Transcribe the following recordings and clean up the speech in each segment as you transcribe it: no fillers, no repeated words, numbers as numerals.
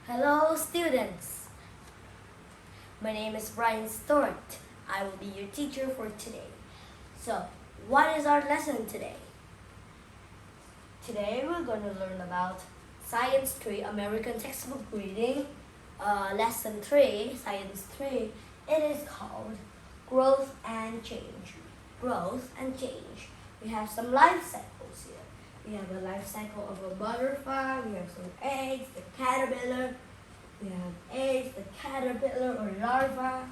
Hello students, my name is Brian Stewart. I will be your teacher for today. So, what is our lesson today? Today we're going to learn about Science 3 American Textbook Reading, Lesson 3, Science 3. It is called Growth and Change. Growth and Change. We have some life cycles here. We have the life cycle of a butterfly, we have some eggs, the caterpillar, we have eggs, the caterpillar or larva,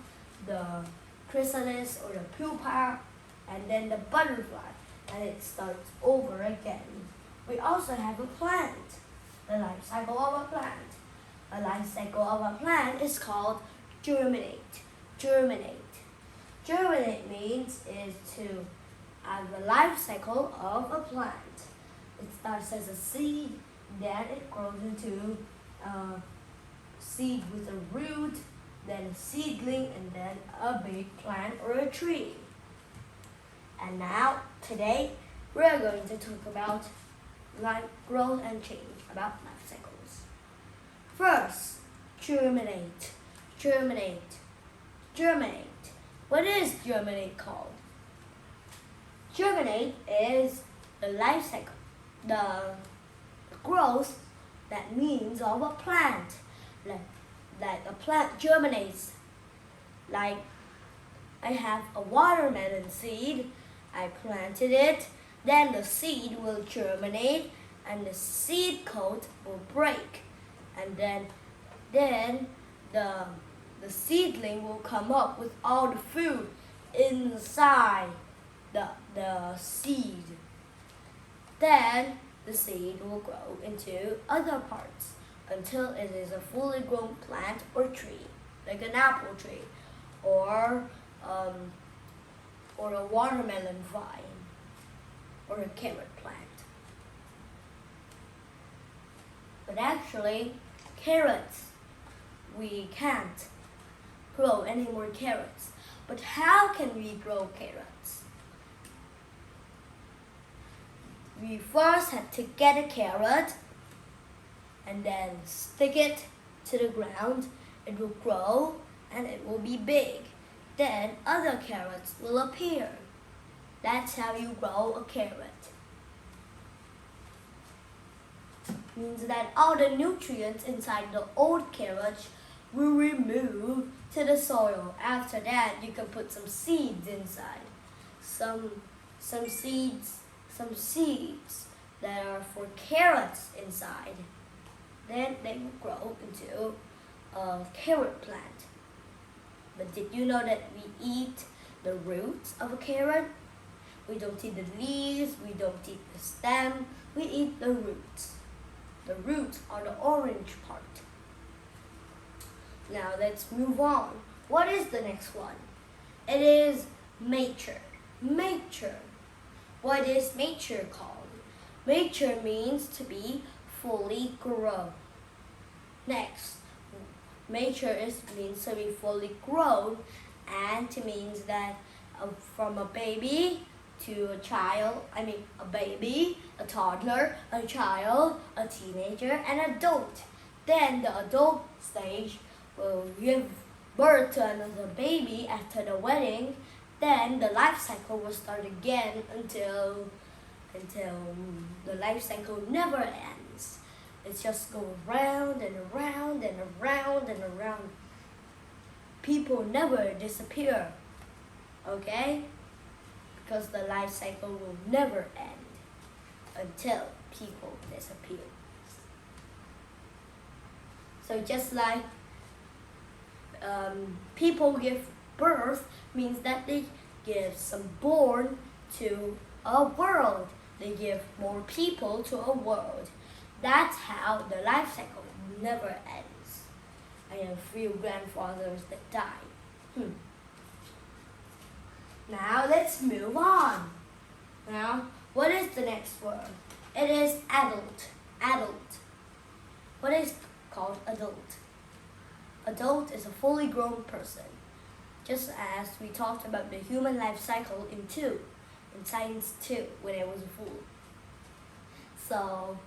the chrysalis or the pupa, and then the butterfly, and it starts over again. We also have a plant, the life cycle of a plant. A life cycle of a plant is called germinate. Germinate. Germinate means is to have the life cycle of a plant. It starts as a seed, then it grows into a seed with a root, then a seedling, and then a big plant or a tree. And now, today, we're going to talk about life growth and change, about life cycles. First, germinate. Germinate. Germinate. What is germinate called? Germinate is the life cycle, the growth that means of a plant. Like a plant germinates. Like I have a watermelon seed, I planted it, then the seed will germinate and the seed coat will break. And then the seedling will come up with all the food inside the seed. Then the seed will grow into other parts until it is a fully grown plant or tree, like an apple tree or a watermelon vine or a carrot plant. But actually, carrots, we can't grow any more carrots. But how can we grow carrots? We first have to get a carrot and then stick it to the ground. It will grow and it will be big. Then other carrots will appear. That's how you grow a carrot. Means that all the nutrients inside the old carrot will remove to the soil. After that, you can put some seeds inside. Some seeds that are for carrots inside. Then they will grow into a carrot plant. But did you know that we eat the roots of a carrot? We don't eat the leaves, we don't eat the stem, we eat the roots. The roots are the orange part. Now let's move on. What is the next one? It is mature. Mature. What is mature called? Mature means to be fully grown. Next, mature means to be fully grown, and it means that from a baby to a child, a baby, a toddler, a child, a teenager, an adult. Then the adult stage will give birth to another baby after the wedding. Then the life cycle will start again until the life cycle never ends. It just goes round and around and around and around. People never disappear, okay? Because the life cycle will never end until people disappear. So just like people give birth means that they give some born to a world. They give more people to a world. That's how the life cycle never ends. I have 3 grandfathers that died. Now let's move on. Now, what is the next word? It is adult. Adult. What is called adult? Adult is a fully grown person. Just as we talked about the human life cycle in Science 2, when I was a fool. So,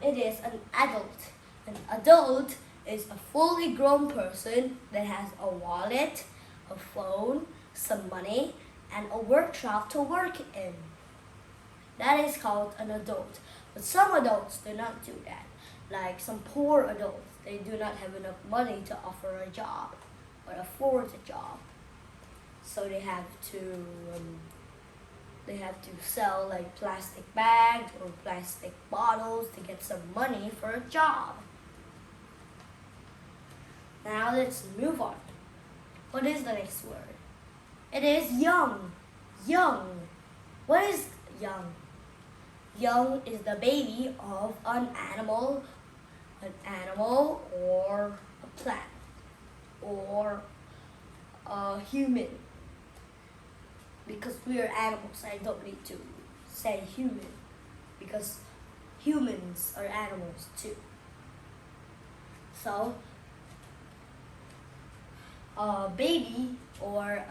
it is an adult. An adult is a fully grown person that has a wallet, a phone, some money, and a workshop to work in. That is called an adult. But some adults do not do that. Like some poor adults, they do not have enough money to offer a job or afford a job. So they have to sell like plastic bags or plastic bottles to get some money for a job. Now let's move on. What is the next word? It is young. Young. What is young? Young is the baby of an animal or a plant or a human. Because we are animals, I don't need to say human because humans are animals too. So, a baby or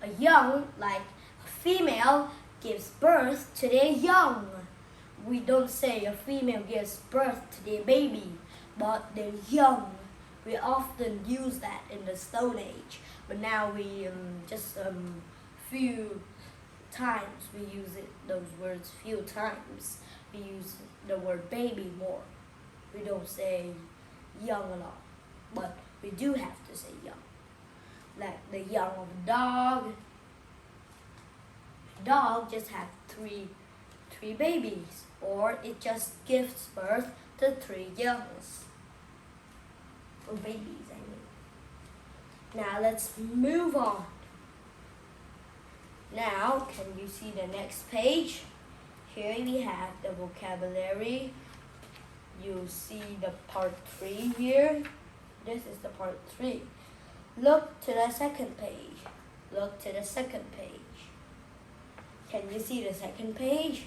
a young, like a female, gives birth to their young. We don't say a female gives birth to their baby, but they're young. We often use that in the Stone Age, but now we few times we use those words few times. We use the word baby more. We don't say young a lot, but we do have to say young. Like the young of a dog. A dog just has three babies, or it just gives birth to 3 youngs. Or babies, I mean. Now let's move on. Now, can you see the next page? Here we have the vocabulary. You see the part 3 here. This is the part 3. Look to the second page. Look to the second page. Can you see the second page?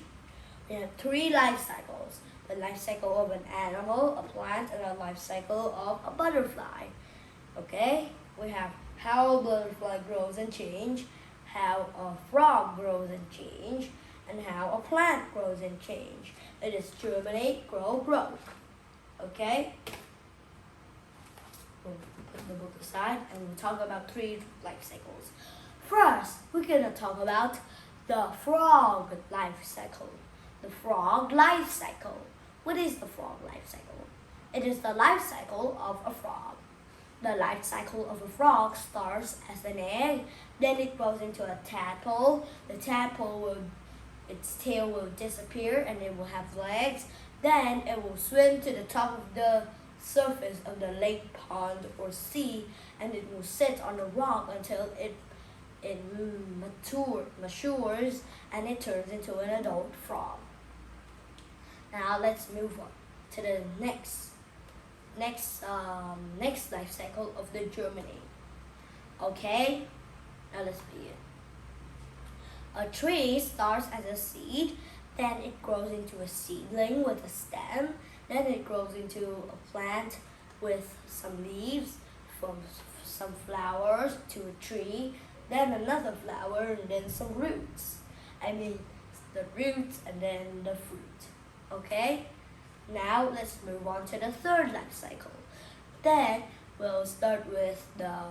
We have 3 life cycles. The life cycle of an animal, a plant, and a life cycle of a butterfly. Okay? We have how a butterfly grows and changes, how a frog grows and change, and how a plant grows and change. It is germinate, grow, grow. Okay? We'll put the book aside and we'll talk about 3 life cycles. First, we're gonna talk about the frog life cycle. The frog life cycle. What is the frog life cycle? It is the life cycle of a frog. The life cycle of a frog starts as an egg, then it grows into a tadpole. The tadpole its tail will disappear and it will have legs. Then it will swim to the top of the surface of the lake, pond, or sea, and it will sit on a rock until it matures and it turns into an adult frog. Now let's move on to the next life cycle of the germinate. Okay, now let's begin. A tree starts as a seed, then it grows into a seedling with a stem, then it grows into a plant with some leaves, from some flowers to a tree, then another flower, and then some roots. I mean, the roots and then the fruit. Okay? Now let's move on to the third life cycle. Then we'll start with the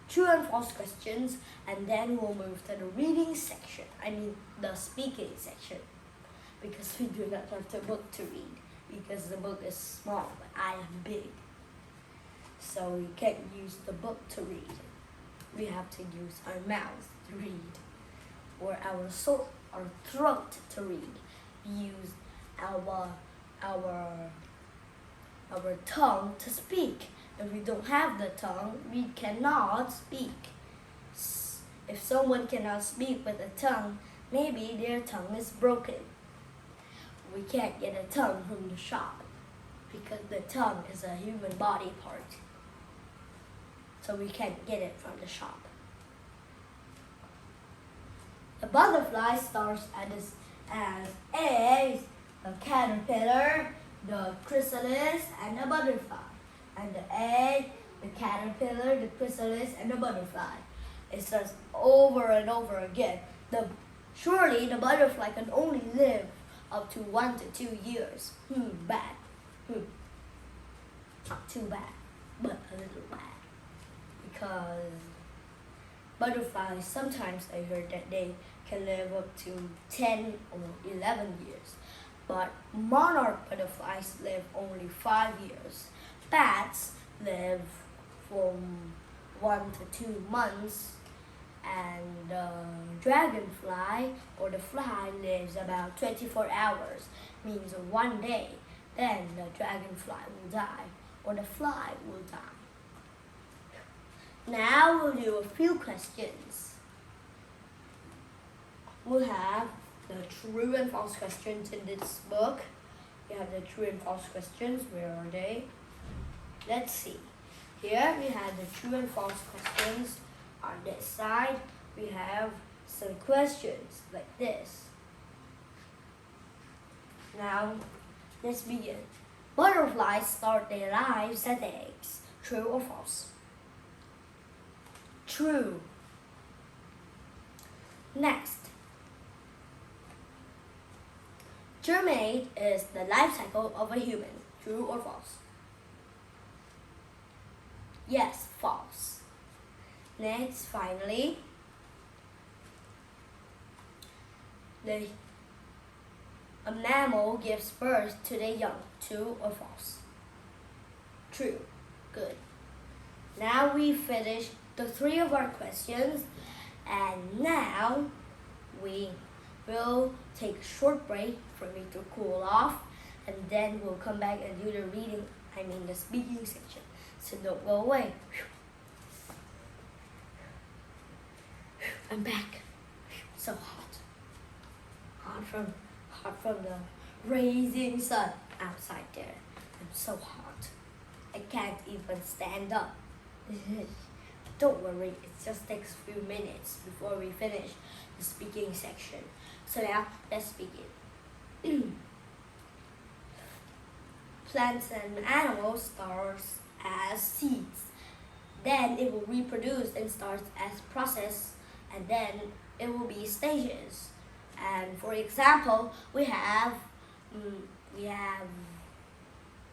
true and false questions, and then we'll move to the reading section. I mean the speaking section, because we do not have the book to read, because the book is small, but I am big. So we can't use the book to read. We have to use our mouth to read, or our throat to read. We use our tongue to speak. If we don't have the tongue, we cannot speak. If someone cannot speak with a tongue, maybe their tongue is broken. We can't get a tongue from the shop because the tongue is a human body part. So we can't get it from the shop. The butterfly starts as eggs, the caterpillar, the chrysalis, and the butterfly. And the egg, the caterpillar, the chrysalis, and the butterfly. It starts over and over again. Surely the butterfly can only live up to 1 to 2 years. Bad. Not too bad. but a little bad. Because butterflies, sometimes I heard that they can live up to 10 or 11 years. But monarch butterflies live only 5 years. Bats live from 1 to 2 months, and the dragonfly or the fly lives about 24 hours, means 1 day. Then the dragonfly will die or the fly will die. Now we'll do a few questions. We'll have the true and false questions in this book. We have the true and false questions. Where are they? Let's see. Here we have the true and false questions. On this side, we have some questions like this. Now, let's begin. Butterflies start their lives as eggs. True or false? True. Next. Germinate is the life cycle of a human. True or false? Yes, false. Next, finally, a mammal gives birth to the young. True or false? True. Good. Now we finished the 3 of our questions, and now we will take a short break for me to cool off, and then we'll come back and do the reading, the speaking section. So don't go away. I'm back. So hot. Hot from the rising sun outside there. I'm so hot. I can't even stand up. Don't worry, it just takes a few minutes before we finish the speaking section. So now, let's begin. Plants and animals start as seeds. Then it will reproduce and start as process, and then it will be stages. And for example, we have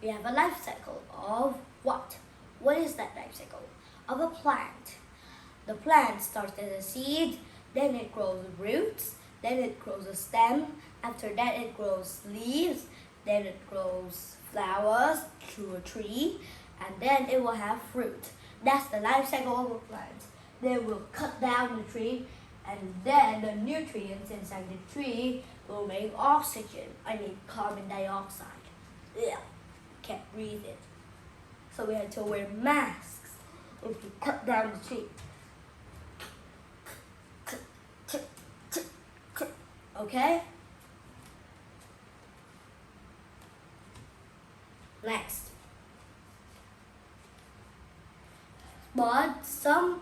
a life cycle of what? What is that life cycle? Of a plant. The plant starts as a seed, then it grows roots, then it grows a stem, after that it grows leaves, then it grows flowers to a tree, and then it will have fruit. That's the life cycle of a plant. Then we'll cut down the tree, and then the nutrients inside the tree will make oxygen, carbon dioxide. Yeah, can't breathe it. So we have to wear masks if we cut down the tree. Okay? Next. But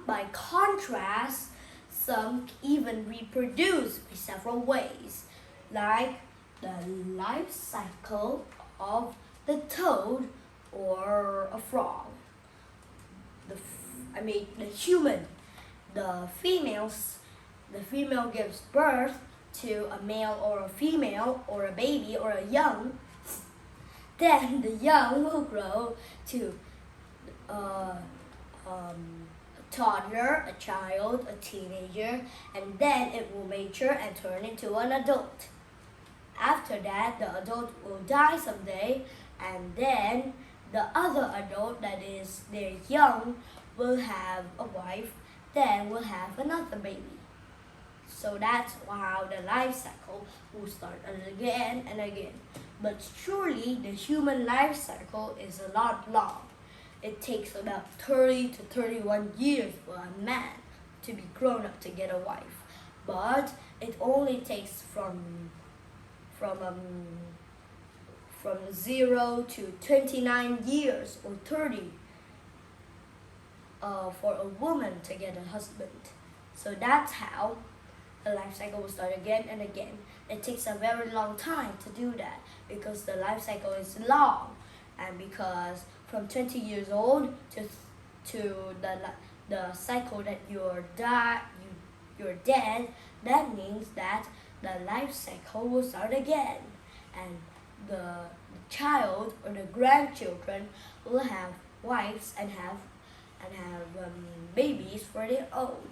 by contrast, some even reproduce by several ways, like the life cycle of the toad or a frog. The human. The female gives birth to a male or a female or a baby or a young. Then the young will grow to a toddler, a child, a teenager, and then it will mature and turn into an adult. After that, the adult will die someday, and then the other adult, that is, they're young, will have a wife, then will have another baby. So that's how the life cycle will start again and again. But surely the human life cycle is a lot long. It takes about 30 to 31 years for a man to be grown up to get a wife. But it only takes from 0 to 29 years or 30 for a woman to get a husband. So that's how the life cycle will start again and again. It takes a very long time to do that because the life cycle is long, and because from 20 years old to the cycle that you're dead, that means that the life cycle will start again, and the child or the grandchildren will have wives and have babies for their own.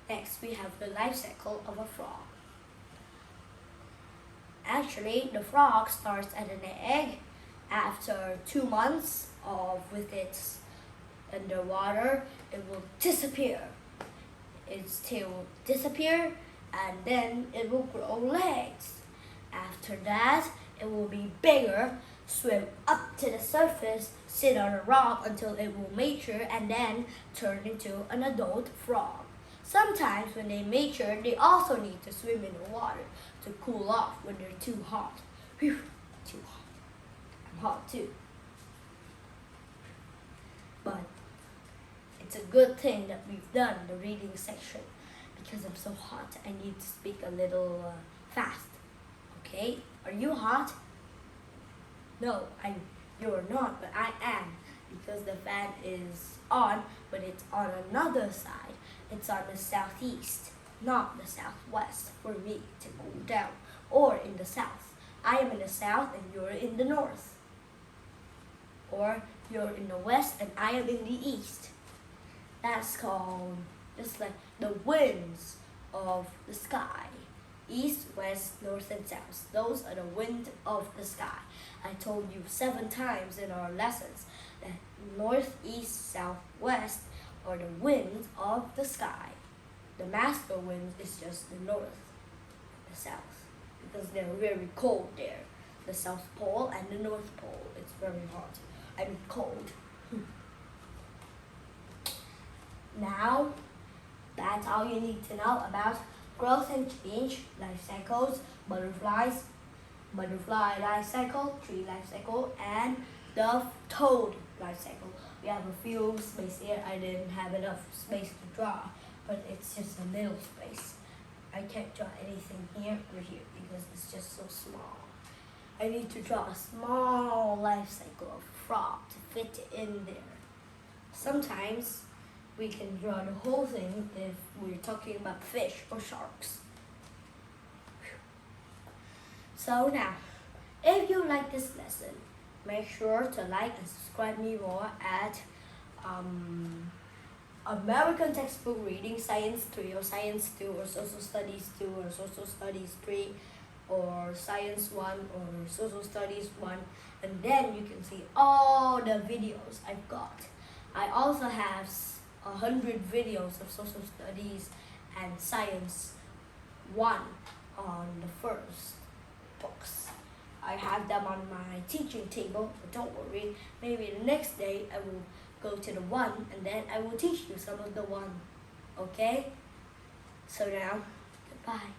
Next, we have the life cycle of a frog. Actually, the frog starts at an egg. After 2 months with its underwater, it will disappear. Its tail will disappear, and then it will grow legs. After that, it will be bigger, swim up to the surface, sit on a rock until it will mature, and then turn into an adult frog. Sometimes when they mature, they also need to swim in the water to cool off when they're too hot. Whew, too hot. I'm hot too. But it's a good thing that we've done the reading section because I'm so hot. I need to speak a little fast. Okay? Are you hot? No, you're not, but I am, because the fan is on, but it's on another side. It's on the southeast, not the southwest, for me to cool down, or in the south. I am in the south and you're in the north. Or you're in the west and I am in the east. That's called just like the winds of the sky. East, west, north, and south. Those are the winds of the sky. I told you 7 times in our lessons that north, east, south, west are the winds of the sky. The master wind is just the north, the south, because they're very cold there. The South Pole and the North Pole. It's very hot. I mean cold. Now, that's all you need to know about growth and change, life cycles, butterfly life cycle, tree life cycle, and the toad life cycle. We have a few space here. I didn't have enough space to draw, but it's just a little space. I can't draw anything here or here because it's just so small. I need to draw a small life cycle of a frog to fit in there. Sometimes we can draw the whole thing if we're talking about fish or sharks. So now, if you like this lesson, make sure to like and subscribe me more at American Textbook Reading Science 3 or Science 2 or Social Studies 2 or Social Studies 3 or Science 1 or Social Studies 1, and then you can see all the videos I've got. I also have 100 videos of Social Studies and Science 1 on the first books. I have them on my teaching table, but don't worry, maybe the next day I will go to the 1 and then I will teach you some of the 1. Okay? So now, goodbye.